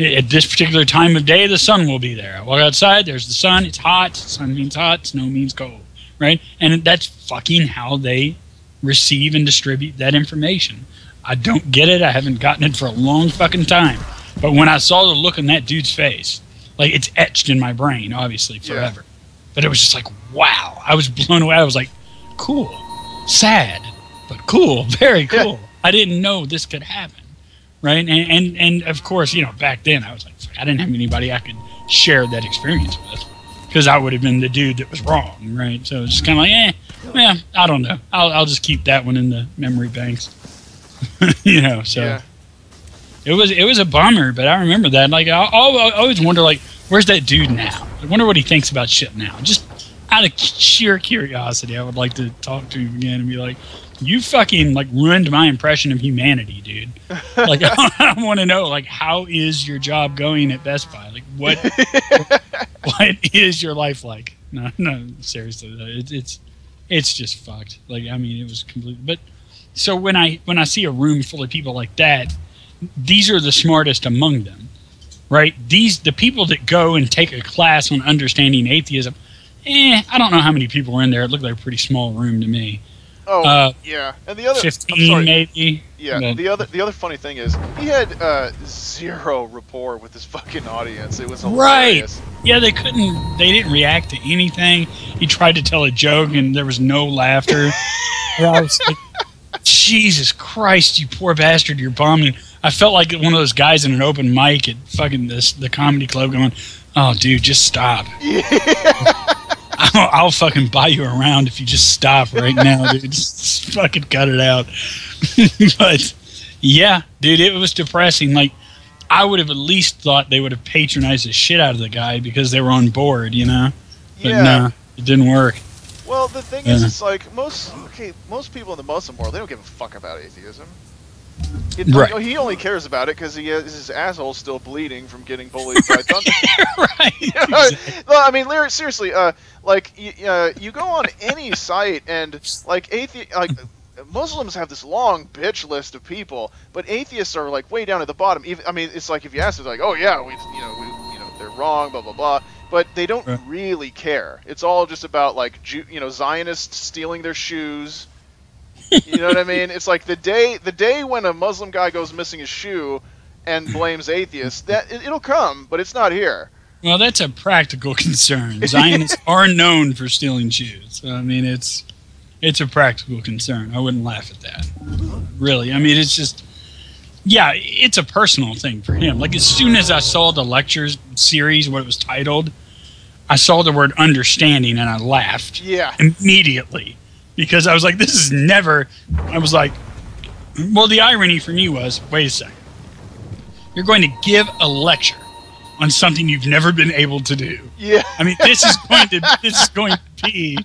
At this particular time of day, the sun will be there. I walk outside, there's the sun, it's hot, sun means hot, snow means cold, right? And that's fucking how they receive and distribute that information. I don't get it. I haven't gotten it for a long fucking time. But when I saw the look on that dude's face, like, it's etched in my brain, obviously, forever. Yeah. But it was just like, wow. I was blown away. I was like, cool. Sad, but cool. Very cool. Yeah. I didn't know this could happen. Right? And of course, you know, back then I was like, I didn't have anybody I could share that experience with, because I would have been the dude that was wrong, right? So it's just kind of like, I don't know. I'll just keep that one in the memory banks. You know, so yeah. It was a bummer, but I remember that. Like, I always wonder, like, where's that dude now? I wonder what he thinks about shit now. Just out of sheer curiosity, I would like to talk to him again and be like, you fucking, like, ruined my impression of humanity, dude. Like, I want to know, like, how is your job going at Best Buy? Like, what is your life like? No, seriously, it's just fucked. Like, I mean, it was completely. But so when I see a room full of people like that, these are the smartest among them, right? The people that go and take a class on understanding atheism. I don't know how many people were in there. It looked like a pretty small room to me. Oh, yeah. And the other 15 maybe. Yeah. But the other funny thing is he had zero rapport with his fucking audience. It was hilarious. Right. Yeah, they didn't react to anything. He tried to tell a joke and there was no laughter. And I was like, Jesus Christ, you poor bastard, you're bombing. I felt like one of those guys in an open mic at fucking the comedy club going, oh, dude, just stop. Yeah. I'll fucking buy you around if you just stop right now, dude. Just fucking cut it out. But, yeah, dude, it was depressing. Like, I would have at least thought they would have patronized the shit out of the guy because they were on board, you know? But no, it didn't work. Well, the thing is, it's like, most people in the Muslim world, they don't give a fuck about atheism. Right. He only cares about it because his asshole still bleeding from getting bullied by thunder. Right. You know? Exactly. No, I mean, seriously, like you go on any site and like Muslims have this long bitch list of people, but atheists are like way down at the bottom. Even, I mean, it's like if you ask them, like, oh yeah, we they're wrong, blah blah blah. But they don't really care. It's all just about like Zionists stealing their shoes. You know what I mean? It's like the day when a Muslim guy goes missing his shoe and blames atheists, that it'll come, but it's not here. Well, that's a practical concern. Zionists are known for stealing shoes. So, I mean, it's a practical concern. I wouldn't laugh at that. Really. I mean, it's just, yeah, it's a personal thing for him. Like, as soon as I saw the lectures series, what it was titled, I saw the word understanding and I laughed. Yeah. Immediately. Because I was like, this is never... I was like... Well, the irony for me was, wait a second. You're going to give a lecture on something you've never been able to do. Yeah. I mean, this is going to be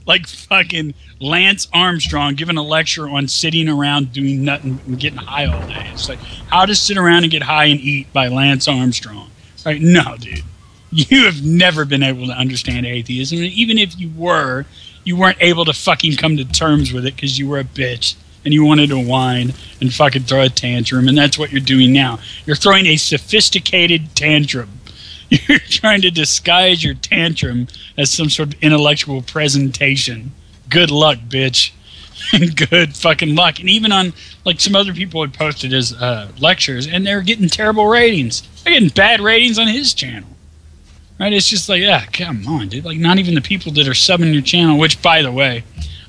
like fucking Lance Armstrong giving a lecture on sitting around doing nothing and getting high all day. It's like, how to sit around and get high and eat by Lance Armstrong. Right? No, dude. You have never been able to understand atheism. And even if you were... You weren't able to fucking come to terms with it because you were a bitch and you wanted to whine and fucking throw a tantrum, and that's what you're doing now. You're throwing a sophisticated tantrum. You're trying to disguise your tantrum as some sort of intellectual presentation. Good luck, bitch. Good fucking luck. And even on, like, some other people had posted his lectures, and they're getting terrible ratings. They're getting bad ratings on his channel. Right, it's just like, yeah, come on, dude. Like, not even the people that are subbing your channel, which, by the way,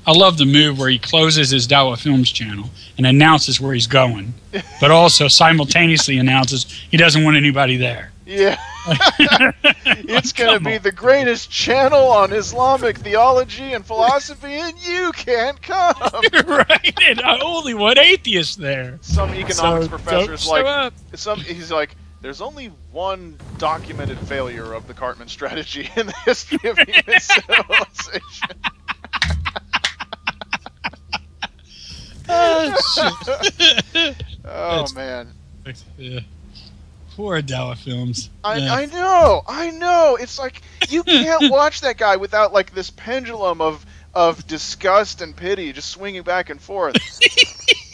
I love the move where he closes his Dawa Films channel and announces where he's going, but also simultaneously announces he doesn't want anybody there. Yeah. It's going to be the greatest channel on Islamic theology and philosophy, and you can't come. Right, and I only want atheists there. Some economics professor's like, he's like, there's only one documented failure of the Cartman strategy in the history of human civilization. Oh, shit. Oh, man. Yeah. Poor Dawa Films. I know. It's like, you can't watch that guy without, like, this pendulum of disgust and pity just swinging back and forth.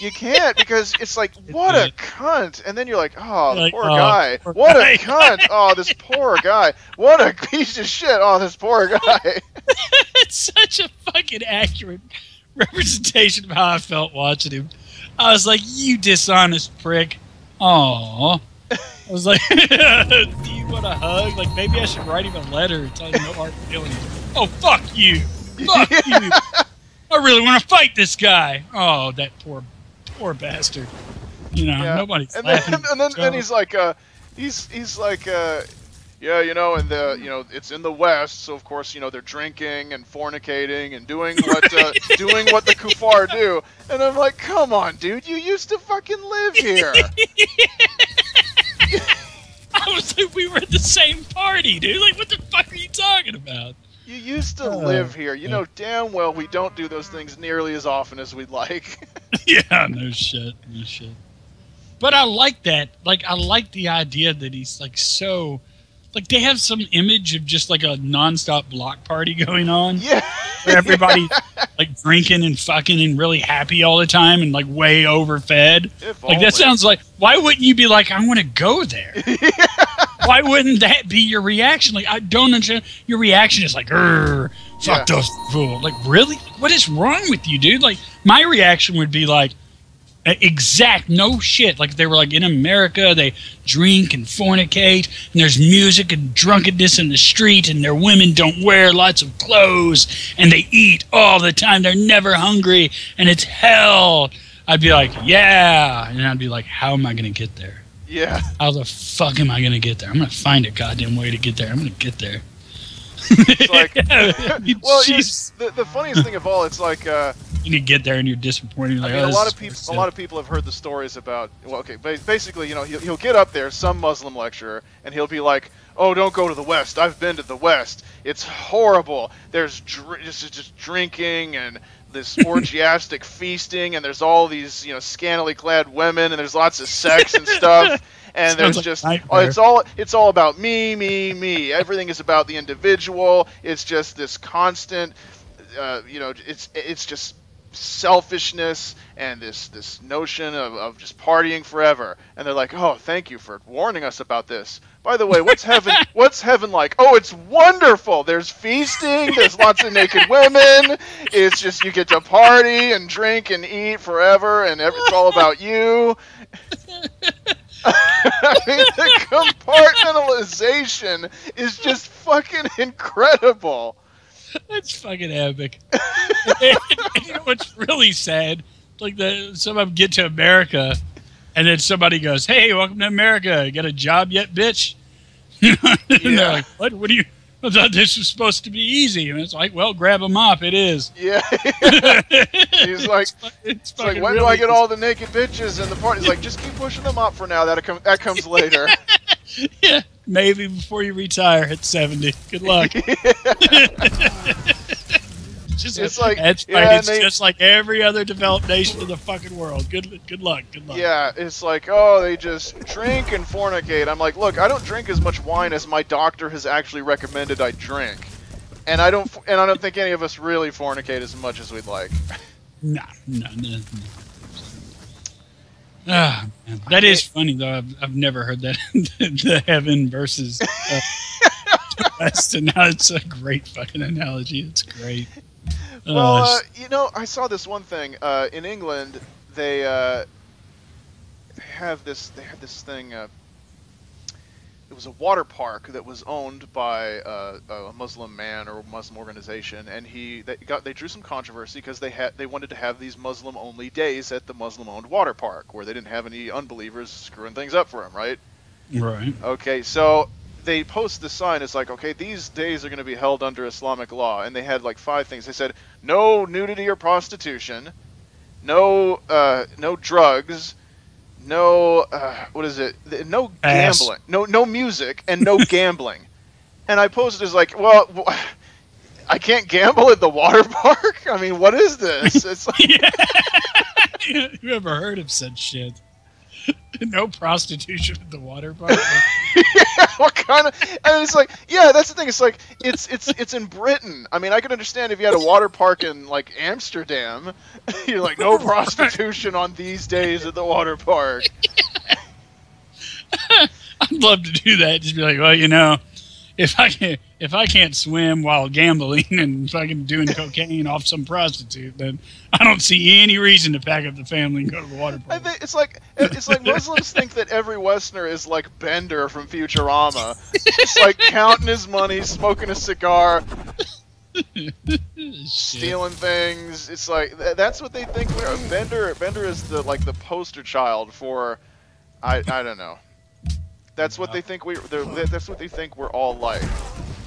You can't, because it's like, what a cunt, and then you're like, oh, the like, poor guy. Poor what guy. a cunt. Oh, this poor guy. What a piece of shit. Oh, this poor guy. It's such a fucking accurate representation of how I felt watching him. I was like, you dishonest prick. Aww. I was like, do you want a hug? Like, maybe I should write him a letter telling him no hard feelings. Oh, fuck you. Fuck you. I really want to fight this guy. Oh, that poor bastard. You know, nobody's laughing. And then he's like, yeah, you know, and it's in the West, so of course, they're drinking and fornicating and doing what the kuffar do. And I'm like, come on, dude, you used to fucking live here. I was like, we were at the same party, dude. Like, what the fuck are you talking about? You used to live here. You know damn well we don't do those things nearly as often as we'd like. Yeah, no shit. But I like that. Like, I like the idea that he's like so. Like, they have some image of just like a nonstop block party going on. Yeah. Where everybody's like drinking and fucking and really happy all the time and like way overfed. Like, that sounds like, why wouldn't you be like, I want to go there? Why wouldn't that be your reaction? Like, I don't understand. Your reaction is like, fuck those fools. Like, really? What is wrong with you, dude? Like, my reaction would be like, no shit. Like, they were like in America, they drink and fornicate, and there's music and drunkenness in the street, and their women don't wear lots of clothes, and they eat all the time. They're never hungry, and it's hell. I'd be like, yeah. And I'd be like, how am I going to get there? Yeah. How the fuck am I going to get there? I'm going to find a goddamn way to get there. I'm going to get there. It's like, well, the funniest thing of all, it's like, you get there and you're disappointed. Like, I mean, a lot of people have heard the stories about. Well, okay, basically, he'll get up there, some Muslim lecturer, and he'll be like, "Oh, don't go to the West. I've been to the West. It's horrible. There's just drinking and this orgiastic feasting, and there's all these scantily clad women, and there's lots of sex and stuff." And there's just, it's all about me. Everything is about the individual. It's just this constant, it's just selfishness and this notion of just partying forever. And they're like, oh, thank you for warning us about this. By the way, what's heaven like? Oh, it's wonderful. There's feasting. There's lots of naked women. It's just, you get to party and drink and eat forever, and it's all about you. I mean, the compartmentalization is just fucking incredible. That's fucking epic. And you know what's really sad? Like, some of them get to America, and then somebody goes, "Hey, welcome to America. You got a job yet, bitch?" And they're like, "What? What do you? I thought this was supposed to be easy." And it's like, "Well, grab a mop. It is." Yeah. He's like, it's like, when do I get all the naked bitches in the party? He's like, just keep pushing them up for now. That comes later. Yeah, maybe before you retire at 70. Good luck. It's like, that's right. It's just like every other developed nation in the fucking world. Good luck. Yeah, it's like, oh, they just drink and fornicate. I'm like, look, I don't drink as much wine as my doctor has actually recommended I drink, and I don't think any of us really fornicate as much as we'd like. No. Ah, man. That is funny though. I've never heard that the heaven versus West, and now it's a great fucking analogy. It's great. Well, I saw this one thing in England. They had this thing. It was a water park that was owned by a Muslim man or a Muslim organization, and they drew some controversy because they wanted to have these Muslim-only days at the Muslim-owned water park where they didn't have any unbelievers screwing things up for them, right? Right. Okay, so they post this sign. It's like, okay, these days are going to be held under Islamic law, and they had like 5 things. They said no nudity or prostitution, no drugs. No, what is it? No gambling. No music and no gambling. And I posted as like, well, I can't gamble at the water park? I mean, what is this? It's like, You ever heard of such shit? No prostitution at the water park. Yeah, what kind of? And it's like, yeah, that's the thing. It's like it's in Britain. I mean, I can understand if you had a water park in like Amsterdam. You're like, no prostitution on these days at the water park. I'd love to do that. Just be like, well, you know, if I can't swim while gambling and fucking doing cocaine off some prostitute, then I don't see any reason to pack up the family and go to the water park. I think it's like Muslims think that every Westerner is like Bender from Futurama. It's like counting his money, smoking a cigar, stealing things. It's like that's what they think we are. Bender is the poster child for I don't know. That's what they think that's what they think we're all like.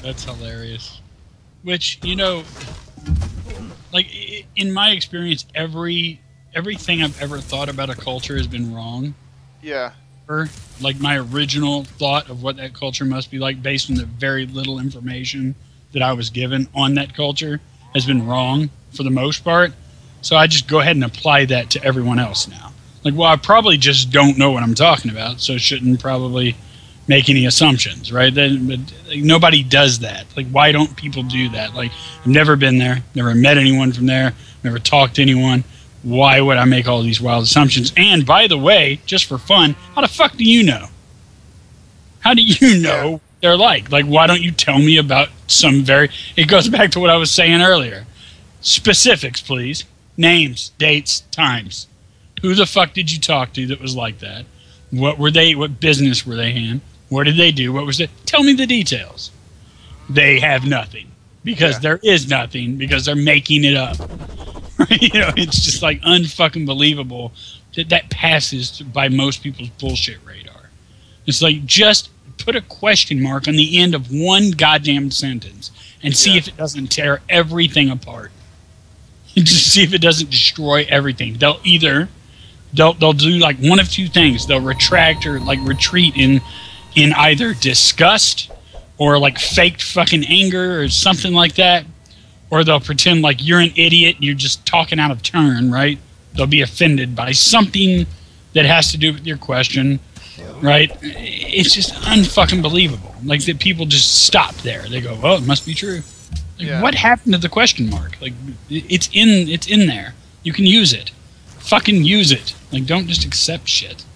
That's hilarious. Which, you know, like in my experience, everything I've ever thought about a culture has been wrong. Yeah. Like my original thought of what that culture must be like, based on the very little information that I was given on that culture, has been wrong for the most part. So I just go ahead and apply that to everyone else now. Like, well, I probably just don't know what I'm talking about, so shouldn't probably make any assumptions, right? But like, nobody does that. Like, why don't people do that? Like, I've never been there, never met anyone from there, never talked to anyone. Why would I make all these wild assumptions? And by the way, just for fun, how the fuck do you know? How do you know they're like? Like, why don't you tell me about some it goes back to what I was saying earlier. Specifics, please. Names, dates, times. Who the fuck did you talk to that was like that? What business were they in? What did they do? What was it? Tell me the details. They have nothing. Because there is nothing. Because they're making it up. You know, it's just like unfucking believable that passes by most people's bullshit radar. It's like, just put a question mark on the end of one goddamn sentence and see if it doesn't tear everything apart. Just see if it doesn't destroy everything. They'll do like one of two things. They'll retract or like retreat in either disgust or like faked fucking anger or something like that. Or they'll pretend like you're an idiot and you're just talking out of turn, right? They'll be offended by something that has to do with your question, right? It's just unfucking believable. Like, that people just stop there. They go, "Oh, it must be true." Like, what happened to the question mark? Like, it's in there. You can use it. Fucking use it. Like, don't just accept shit.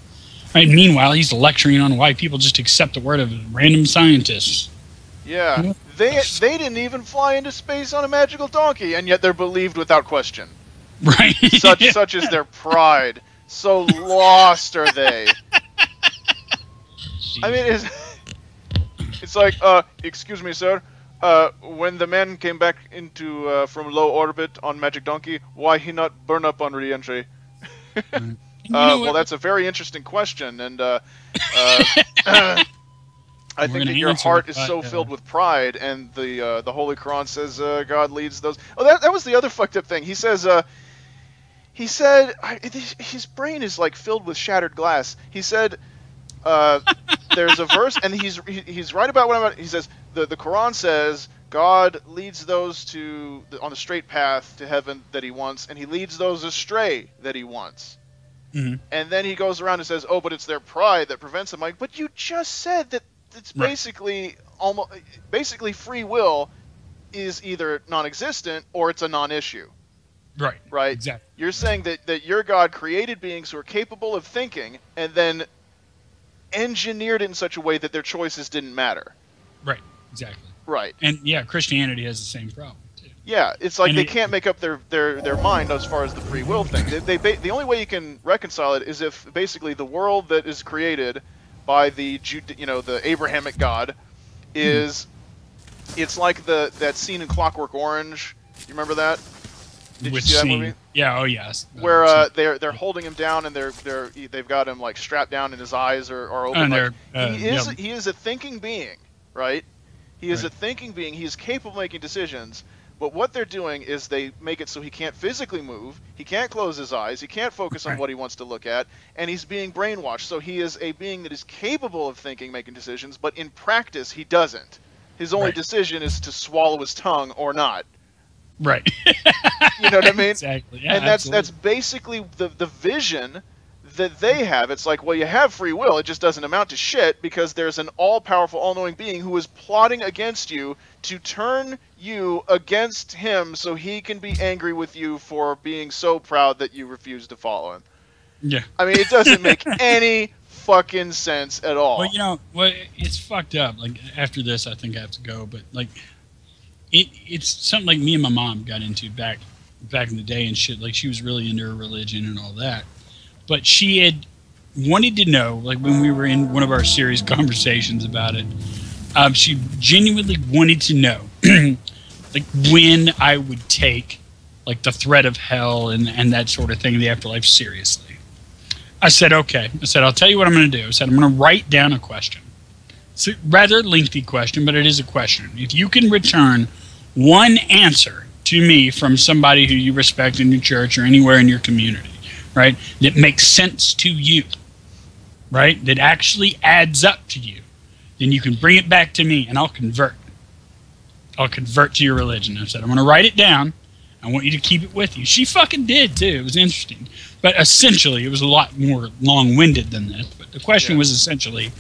Right? Meanwhile, he's lecturing on why people just accept the word of random scientists. Yeah. They didn't even fly into space on a magical donkey, and yet they're believed without question. Right. Such is their pride. So lost are they. I mean, it's like, excuse me, sir. When the man came back into from low orbit on Magic Donkey, why he not burn up on re-entry? Well, that's a very interesting question, and I think that your heart is so filled with pride, and the Holy Quran says God leads those. Oh, that was the other fucked up thing. He said his brain is like filled with shattered glass. He said there's a verse, and he's right about what I'm about. He says the Quran says God leads those on the straight path to heaven that He wants, and He leads those astray that He wants. Mm-hmm. And then he goes around and says, "Oh, but it's their pride that prevents them." Like, but you just said that it's basically free will is either non-existent or it's a non-issue. Right. Right. Exactly. You're saying that your God created beings who are capable of thinking and then engineered it in such a way that their choices didn't matter. Right. Exactly. Right. And yeah, Christianity has the same problem too. Yeah, it's like they can't make up their mind as far as the free will thing. The only way you can reconcile it is if basically the world that is created by the Abrahamic God is it's like that scene in Clockwork Orange. You remember that? Did you see that movie? Yeah. Oh yes. Where they're holding him down and they've got him like strapped down and his eyes are open. He is a thinking being, right? He is a thinking being. He is capable of making decisions. But what they're doing is they make it so he can't physically move, he can't close his eyes, he can't focus on what he wants to look at, and he's being brainwashed. So he is a being that is capable of thinking, making decisions, but in practice he doesn't. His only decision is to swallow his tongue or not. Right. You know what I mean? Exactly. Yeah, and that's basically the vision that they have. It's like, well, you have free will. It just doesn't amount to shit because there's an all-powerful, all-knowing being who is plotting against you to turn you against him so he can be angry with you for being so proud that you refuse to follow him. Yeah. I mean, it doesn't make any fucking sense at all. Well, you know, it's fucked up. Like, after this, I think I have to go. But, like, it's something like me and my mom got into back in the day and shit. Like, she was really into her religion and all that. But she had wanted to know, like when we were in one of our serious conversations about it, she genuinely wanted to know, like when I would take, like the threat of hell and that sort of thing, the afterlife, seriously. I said, okay. I said, I'll tell you what I'm going to do. I said, I'm going to write down a question. It's a rather lengthy question, but it is a question. If you can return one answer to me from somebody who you respect in your church or anywhere in your community, right, that makes sense to you, right, that actually adds up to you, then you can bring it back to me and I'll convert. I'll convert to your religion. I said, I'm going to write it down. I want you to keep it with you. She fucking did, too. It was interesting. But essentially, it was a lot more long-winded than this. But the question was essentially,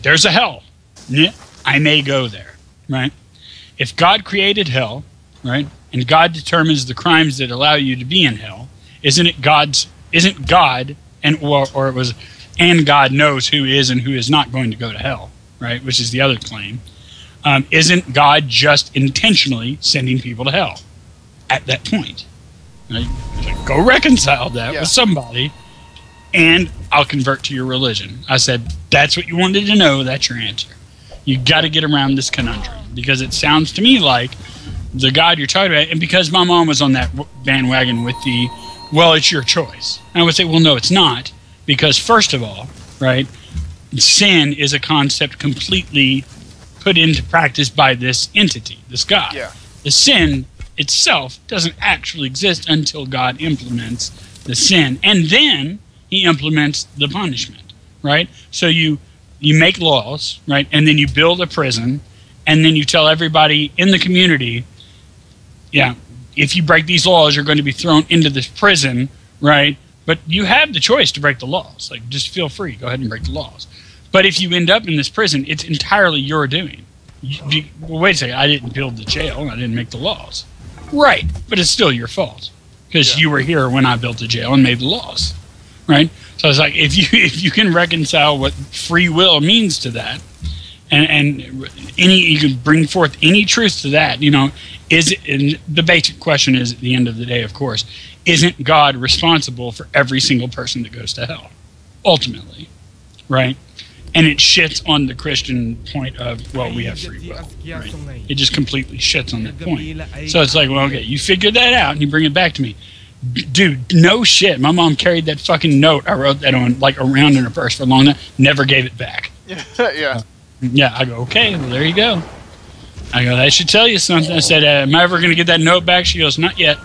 there's a hell. Yeah, I may go there, right? If God created hell, right, and God determines the crimes that allow you to be in hell, isn't God and God knows who is and who is not going to go to hell, right? Which is the other claim. Isn't God just intentionally sending people to hell at that point? Right? Like, go reconcile that with somebody, and I'll convert to your religion. I said, that's what you wanted to know. That's your answer. You got to get around this conundrum because it sounds to me like the God you're talking about, and because my mom was on that bandwagon with the, well, it's your choice. And I would say, well, no, it's not. Because first of all, right, sin is a concept completely put into practice by this entity, this God. Yeah. The sin itself doesn't actually exist until God implements the sin. And then he implements the punishment, right? So you make laws, right? And then you build a prison. And then you tell everybody in the community, yeah, if you break these laws, you're going to be thrown into this prison, right? But you have the choice to break the laws. Like, just feel free. Go ahead and break the laws. But if you end up in this prison, it's entirely your doing. Well, wait a second. I didn't build the jail. And I didn't make the laws. Right. But it's still your fault. Because you were here when I built the jail and made the laws. Right? So it's like, if you can reconcile what free will means to that, and you can bring forth any truth to that, you know, and the basic question is, at the end of the day, of course, isn't God responsible for every single person that goes to hell? Ultimately, right? And it shits on the Christian point of, well, we have free will, right? It just completely shits on that point. So it's like, well, okay, you figure that out and you bring it back to me. Dude, no shit. My mom carried that fucking note. I wrote that on, like, around in her purse for a long time. Never gave it back. Yeah, I go, okay, well, there you go. I go, that should tell you something. I said, am I ever going to get that note back? She goes, not yet.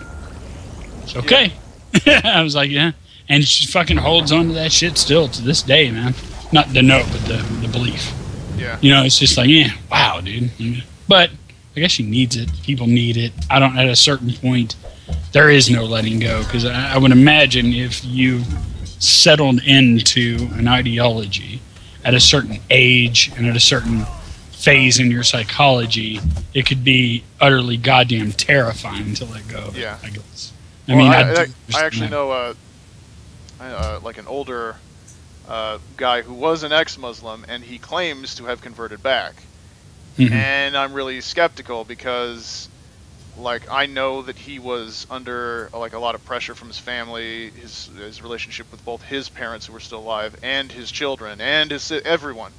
It's okay. I was like, yeah. And she fucking holds on to that shit still to this day, man. Not the note, but the belief. Yeah. You know, it's just like, yeah, wow, dude. But I guess she needs it. People need it. At a certain point, there is no letting go. Because I would imagine if you settled into an ideology at a certain age and at a certain phase in your psychology, it could be utterly goddamn terrifying to let go of it, I guess. I actually know like an older guy who was an ex-Muslim, and he claims to have converted back. And I'm really skeptical because, like, I know that he was under like a lot of pressure from his family, his relationship with both his parents who were still alive and his children and everyone.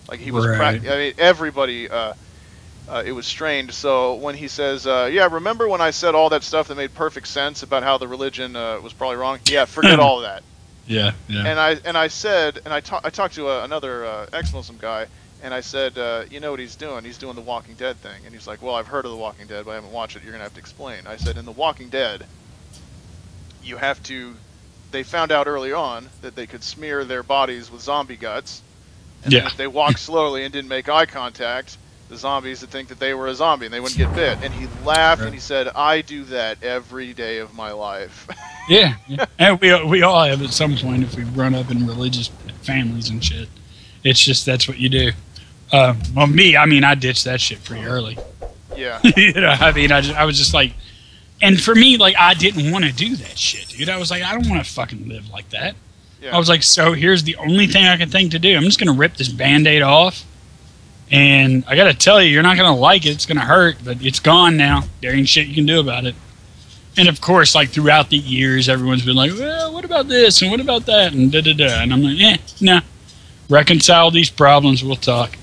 Like, he was, I mean, everybody. It was strained. So when he says, "Yeah, remember when I said all that stuff that made perfect sense about how the religion was probably wrong?" Yeah, forget all of that. Yeah. And I said, and I talked to another ex-Muslim guy. And I said, you know what he's doing? He's doing the Walking Dead thing. And he's like, well, I've heard of the Walking Dead, but I haven't watched it. You're going to have to explain. I said, in the Walking Dead, you have to... They found out early on that they could smear their bodies with zombie guts. And then if they walked slowly and didn't make eye contact, the zombies would think that they were a zombie and they wouldn't get bit. And he laughed and he said, I do that every day of my life. Yeah, yeah. And we all have at some point if we've grown up in religious families and shit. It's just that's what you do. Well, me, I mean, I ditched that shit pretty early. Yeah. You know, I mean, I was just like, and for me, like, I didn't want to do that shit, dude. I was like, I don't want to fucking live like that. Yeah. I was like, so here's the only thing I can think to do. I'm just gonna rip this Band-Aid off, and I gotta tell you, you're not gonna like it. It's gonna hurt, but it's gone now. There ain't shit you can do about it. And of course, like throughout the years, everyone's been like, well, what about this and what about that and da-da-da. And I'm like, no. Reconcile these problems, we'll talk.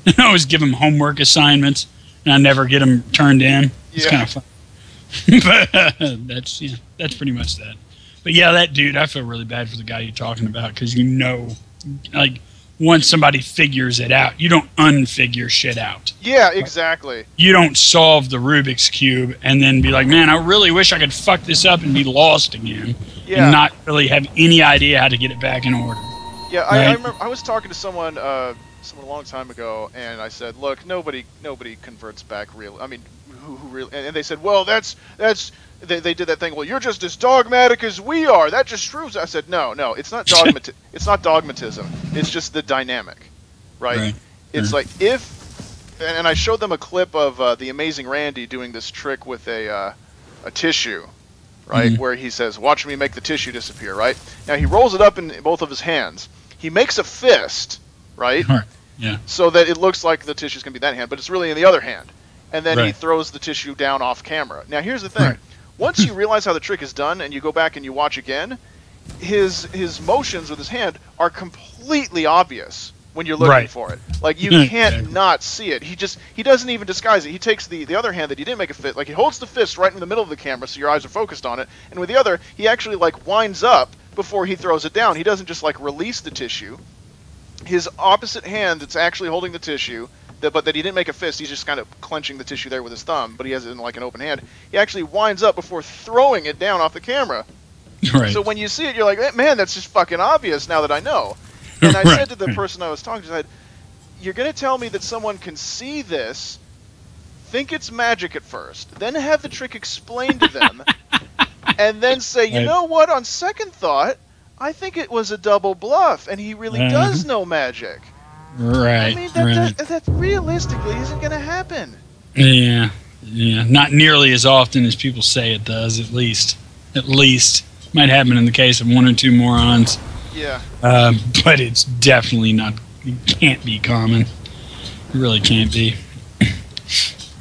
And I always give them homework assignments, and I never get them turned in. It's kind of fun. But that's pretty much that. But yeah, that dude, I feel really bad for the guy you're talking about because you know, like, once somebody figures it out, you don't unfigure shit out. Yeah, exactly. You don't solve the Rubik's Cube and then be like, man, I really wish I could fuck this up and be lost again and not really have any idea how to get it back in order. Yeah, right? I remember I was talking to someone a long time ago, and I said, look, nobody converts back real. I mean, who really? And they said, well, that's. They did that thing. Well, you're just as dogmatic as we are. That just proves. I said, no, it's not it's not dogmatism. It's just the dynamic, right? It's like and I showed them a clip of the Amazing Randy doing this trick with a tissue, right? Where he says, "Watch me make the tissue disappear." Right now, he rolls it up in both of his hands. He makes a fist, right? Yeah. So that it looks like the tissue's gonna be that hand, but it's really in the other hand. And then he throws the tissue down off camera. Now, here's the thing. Once you realize how the trick is done and you go back and you watch again, his motions with his hand are completely obvious when you're looking for it. Like, you can't not see it. He doesn't even disguise it. He takes the other hand that he didn't make a fist, like he holds the fist right in the middle of the camera so your eyes are focused on it, and with the other, he actually like winds up before he throws it down. He doesn't just like release the tissue. His opposite hand that's actually holding the tissue, but that he didn't make a fist, he's just kind of clenching the tissue there with his thumb, but he has it in like an open hand. He actually winds up before throwing it down off the camera. So when you see it, you're like, man, that's just fucking obvious now that I know. And I said to the person I was talking to, I said, you're going to tell me that someone can see this, think it's magic at first, then have the trick explained to them, and then say, you know what, on second thought, I think it was a double bluff, and he really does know magic. I mean, that realistically isn't going to happen. Yeah. Not nearly as often as people say it does, at least. Might happen in the case of one or two morons. Yeah. But it's definitely not, it can't be common. It really can't be.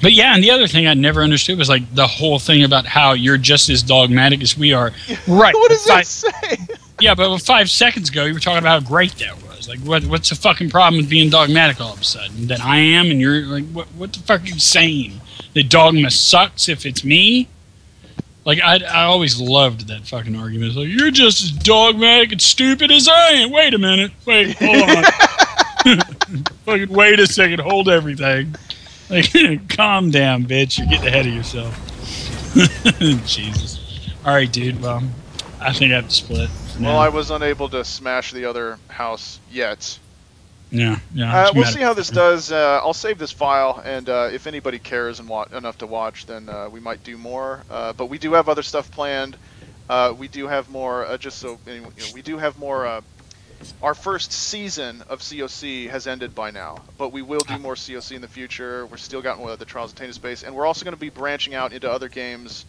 But yeah, and the other thing I never understood was like the whole thing about how you're just as dogmatic as we are. Right. What does that say? Yeah, but 5 seconds ago you were talking about how great that was. Like, what's the fucking problem with being dogmatic all of a sudden? That I am, and you're like, what the fuck are you saying? That dogma sucks if it's me? Like, I always loved that fucking argument. It's like, you're just as dogmatic and stupid as I am. Wait a minute. Wait, hold on. Fucking wait a second. Hold everything. Like, calm down, bitch. You're getting ahead of yourself. Jesus. All right, dude. Well, I think I have to split. Well, I was unable to smash the other house yet. Yeah. We'll see how this does. I'll save this file, and if anybody cares and enough to watch, then we might do more. But we do have other stuff planned. We do have more. We do have more. Our first season of COC has ended by now, but we will do more COC in the future. We're still got the Trials of Tainted Space, and we're also going to be branching out into other games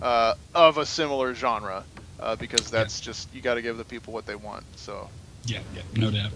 of a similar genre. Because that's just, you got to give the people what they want. So yeah, no doubt.